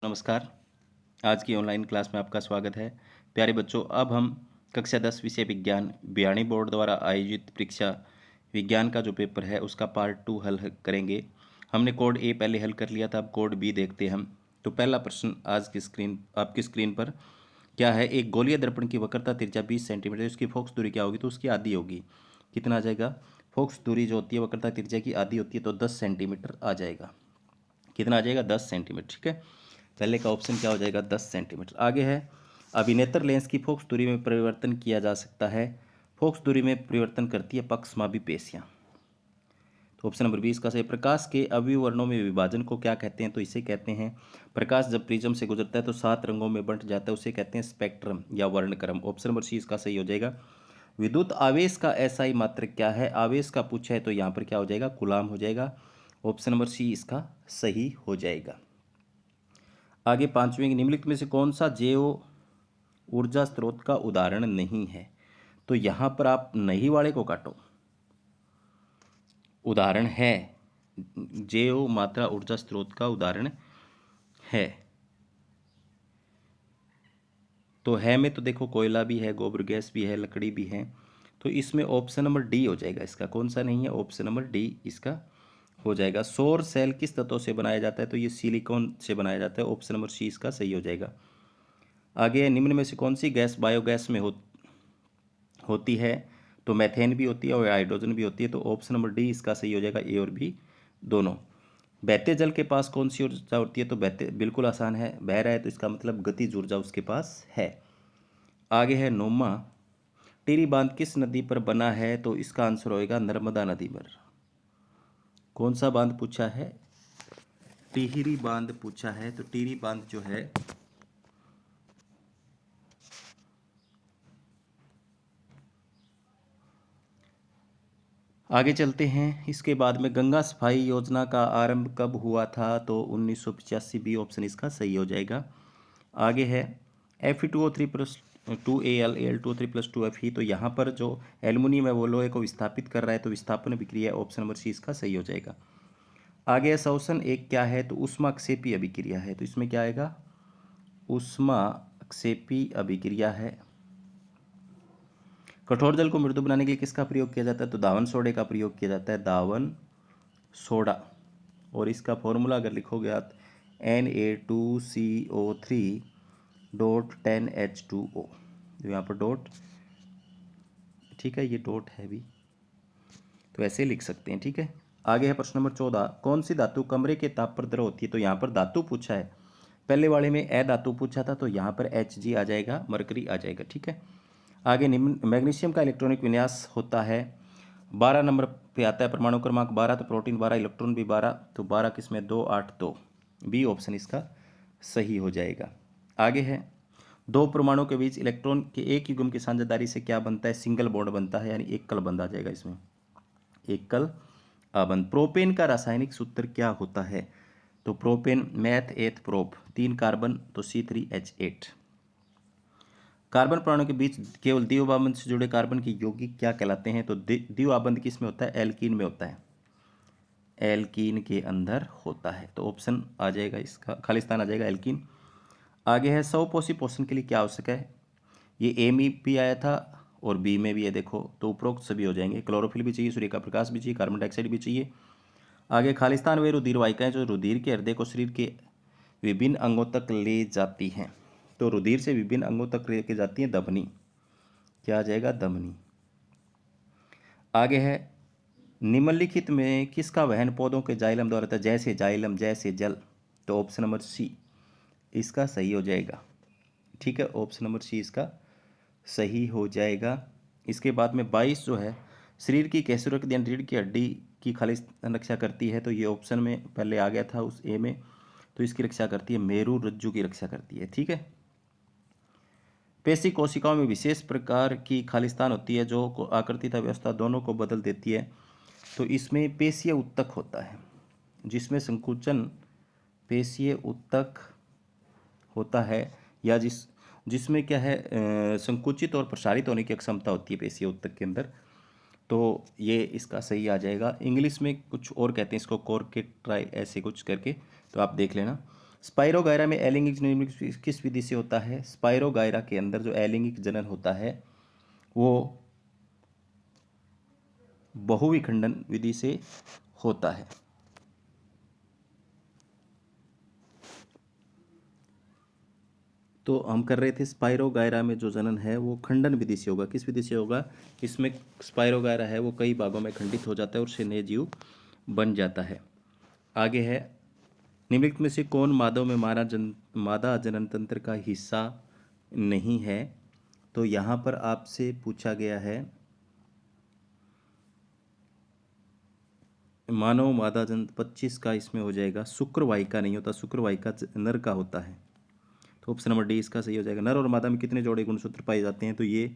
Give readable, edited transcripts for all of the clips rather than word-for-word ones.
नमस्कार। आज की ऑनलाइन क्लास में आपका स्वागत है। प्यारे बच्चों, अब हम कक्षा 10 विषय विज्ञान भिवानी बोर्ड द्वारा आयोजित परीक्षा विज्ञान का जो पेपर है उसका पार्ट 2 हल करेंगे। हमने कोड ए पहले हल कर लिया था, अब कोड बी देखते हैं हम। तो पहला प्रश्न आज की आपकी स्क्रीन पर क्या है? एक गोलीय दर्पण की वक्रता त्रिज्या 20 सेंटीमीटर, उसकी फोकस दूरी क्या होगी? तो उसकी आधी होगी। कितना आ जाएगा? फोकस दूरी जो होती है वक्रता त्रिज्या की आधी होती है, तो 10 सेंटीमीटर आ जाएगा। कितना आ जाएगा? 10 सेंटीमीटर। ठीक है, पहले का ऑप्शन क्या हो जाएगा? 10 सेंटीमीटर। आगे है, अभिनेत्र लेंस की फोकस दूरी में परिवर्तन किया जा सकता है। फोकस दूरी में परिवर्तन करती है पक्षमापी पेशियां। तो ऑप्शन नंबर 20 का सही। प्रकाश के अवयव वर्णों में विभाजन को क्या कहते हैं? तो इसे कहते हैं, प्रकाश जब प्रिज्म से गुजरता है तो 7 रंगों में बंट जाता है, उसे कहते हैं स्पेक्ट्रम या वर्णक्रम। ऑप्शन नंबर सी इसका सही हो जाएगा। विद्युत आवेश का एसआई मात्रक क्या है? आवेश का पूछा है तो यहाँ पर क्या हो जाएगा? कूलाम हो जाएगा। ऑप्शन नंबर सी इसका सही हो जाएगा। आगे पांचवें, निम्नलिखित में से कौन सा जैव ऊर्जा स्रोत का उदाहरण नहीं है? तो यहां पर आप नहीं वाले को काटो। उदाहरण है, जैव मात्रा ऊर्जा स्रोत का उदाहरण है। तो है में तो देखो कोयला भी है, गोबर गैस भी है, लकड़ी भी है। तो इसमें ऑप्शन नंबर डी हो जाएगा इसका। कौन सा नहीं है? ऑप्शन नंबर डी इसका हो जाएगा। सौर सेल किस तत्व से बनाया जाता है? तो ये सिलिकॉन से बनाया जाता है। ऑप्शन नंबर सी इसका सही हो जाएगा। आगे, निम्न में से कौन सी गैस बायोगैस में होती है? तो मैथेन भी होती है और हाइड्रोजन भी होती है। तो ऑप्शन नंबर डी इसका सही हो जाएगा, ए और बी दोनों। बहते जल के पास कौन सी ऊर्जा होती है? तो बहते, बिल्कुल आसान है, बह रहा है तो इसका मतलब गतिज ऊर्जा उसके पास है। आगे है, नोमा टिहरी बांध किस नदी पर बना है? तो इसका आंसर होएगा नर्मदा नदी पर। कौन सा बांध पूछा है? टिहरी बांध पूछा है। तो टिहरी बांध जो है, आगे चलते हैं। इसके बाद में गंगा सफाई योजना का आरंभ कब हुआ था? तो 1985, बी ऑप्शन इसका सही हो जाएगा। आगे है, Fe2O3 plus 2Al Al2O3 plus 2Fe। तो यहाँ पर जो एल्युमिनियम है वो लोहे को विस्थापित कर रहा है, तो विस्थापन अभिक्रिया, ऑप्शन नंबर सी इसका सही हो जाएगा। आगे है, श्वसन एक क्या है? तो ऊष्माक्षेपी अभिक्रिया है। तो इसमें क्या आएगा? ऊष्माक्षेपी अभिक्रिया है। कठोर जल को मृदु बनाने के लिए किसका प्रयोग किया जाता है? तो दावन सोडे का प्रयोग किया जाता है, दावन सोडा। और इसका फॉर्मूला अगर लिखोगे आप, Na2CO3.10H2O। जो यहाँ पर डॉट, ठीक है, ये डॉट है भी, तो ऐसे लिख सकते हैं। ठीक है, आगे है प्रश्न नंबर 14, कौन सी धातु कमरे के ताप पर द्रव होती है? तो यहाँ पर धातु पूछा है, पहले वाले में ए धातु पूछा था, तो यहाँ पर Hg आ जाएगा, मरकरी आ जाएगा। ठीक है, आगे, निम्न मैग्नीशियम का इलेक्ट्रॉनिक विन्यास होता है, 12 नंबर पे आता है, परमाणु क्रमांक 12, तो प्रोटीन 12, इलेक्ट्रॉन भी 12, तो 12 किसमें? 2 8 2, बी ऑप्शन इसका सही हो जाएगा। आगे है, दो परमाणु के बीच इलेक्ट्रॉन के एक युग्म की साझेदारी से क्या बनता है? सिंगल बॉन्ड बनता है, यानी एकल बंध आ जाएगा इसमें, एकल आबंध। प्रोपेन का रासायनिक सूत्र क्या होता है? तो प्रोपेन मैथ एथ प्रोप, 3 कार्बन, तो C3H8। कार्बन परमाणु के बीच केवल द्विआबंध से जुड़े कार्बन के यौगिक क्या कहलाते हैं? तो द्विआबंध किस में होता है? एल्कीन में होता है, एल्कीन के अंदर होता है। तो ऑप्शन आ जाएगा इसका, खालिस्तान आ जाएगा, एल्कीन। आगे है, स्वपोषी पोषण के लिए क्या आवश्यक है? ये ए में भी आया था और बी में भी है, देखो, तो उपरोक्त सभी हो जाएंगे। क्लोरोफिल भी चाहिए, सूर्य का प्रकाश भी चाहिए, कार्बन डाइऑक्साइड भी चाहिए। आगे, खालिस्तान वे रुधिर वाहिकाएं जो रुधिर के हृदय को शरीर के विभिन्न अंगों तक ले जाती हैं। तो रुधिर से विभिन्न अंगों तक लेके जाती हैं, धमनी। क्या आ जाएगा? धमनी। आगे है, निम्नलिखित में किसका वहन पौधों के जाइलम द्वारा होता है? जैसे जाइलम, जैसे जल। तो ऑप्शन नंबर सी इसका सही हो जाएगा। ठीक है, ऑप्शन नंबर सी इसका सही हो जाएगा। इसके बाद में 22 जो है, शरीर की कैसे रख दिया? रीढ़ की हड्डी की खालिश रक्षा करती है, तो ये ऑप्शन में पहले आ गया था उस ए में। तो इसकी रक्षा करती है, मेरु रज्जु की रक्षा करती है। ठीक है, पेशी कोशिकाओं में विशेष प्रकार की खालिस्तान होती है जो आकृति तथा व्यवस्था दोनों को बदल देती है। तो इसमें पेशीय उत्तक होता है, जिसमें संकुचन पेशीय उत्तक होता है, या जिसमें क्या है, संकुचित और प्रसारित होने की क्षमता होती है पेशीय उत्तक के अंदर। तो ये इसका सही आ जाएगा। इंग्लिश में कुछ और कहते हैं इसको, कोर्केट्राइल, ऐसे कुछ करके, तो आप देख लेना। स्पाइरोगायरा में अलैंगिक जनन किस विधि से होता है? स्पाइरोगायरा के अंदर जो अलैंगिक जनन होता है वो बहुविखंडन विधि से होता है। तो हम कर रहे थे स्पाइरोगायरा में जो जनन है वो खंडन विधि से होगा। किस विधि से होगा? इसमें स्पाइरोगायरा है वो कई भागों में खंडित हो जाता है और उससे नए जीव बन जाता है। आगे है, निम्नलिखित में से कौन मादाओं में मादा जनन तंत्र का हिस्सा नहीं है? तो यहाँ पर आपसे पूछा गया है मानव मादा जनन 25 का इसमें हो जाएगा। शुक्रवाहिका नहीं होता, शुक्रवाहिका नर का होता है। तो ऑप्शन नंबर डी इसका सही हो जाएगा। नर और मादा में कितने जोड़े गुणसूत्र पाए जाते हैं? तो ये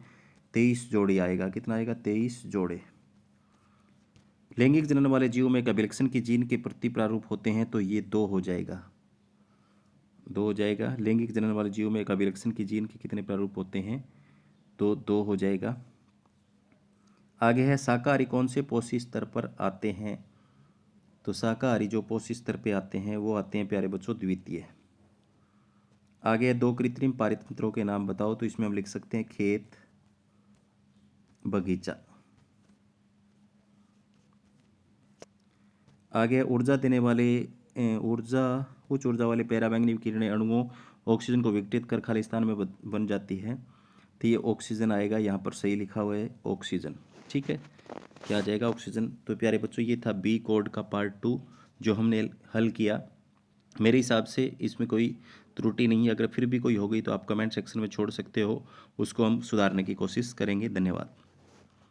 23 जोड़े आएगा। कितना आएगा? 23 जोड़े। लैंगिक जनन वाले जीवों में अभिलक्षण की जीन के प्रति प्रारूप होते हैं तो ये 2 हो जाएगा। 2 हो जाएगा। लैंगिक जनन वाले जीवों में एक अभिलक्षण की जीन के कितने प्रारूप होते हैं? तो 2 हो जाएगा। आगे है, शाकाहारी कौन से पोषी स्तर पर आते हैं? तो शाकाहारी जो पोषी स्तर पे आते हैं वो आते हैं प्यारे बच्चों द्वितीय। आगे है, 2 कृत्रिम पारितंत्रों के नाम बताओ। तो इसमें हम लिख सकते हैं खेत, बगीचा। आगे ऊर्जा देने वाले उच्च ऊर्जा वाले पराबैंगनी विकिरणीय अणुओं ऑक्सीजन को विघटित कर खाली स्थान में बन जाती है। तो ये ऑक्सीजन आएगा, यहाँ पर सही लिखा हुआ है ऑक्सीजन। ठीक है, क्या आ जाएगा? ऑक्सीजन। तो प्यारे बच्चों ये था बी कोड का पार्ट 2 जो हमने हल किया। मेरे हिसाब से इसमें कोई त्रुटि नहीं है। अगर फिर भी कोई हो गई तो आप कमेंट सेक्शन में छोड़ सकते हो, उसको हम सुधारने की कोशिश करेंगे। धन्यवाद।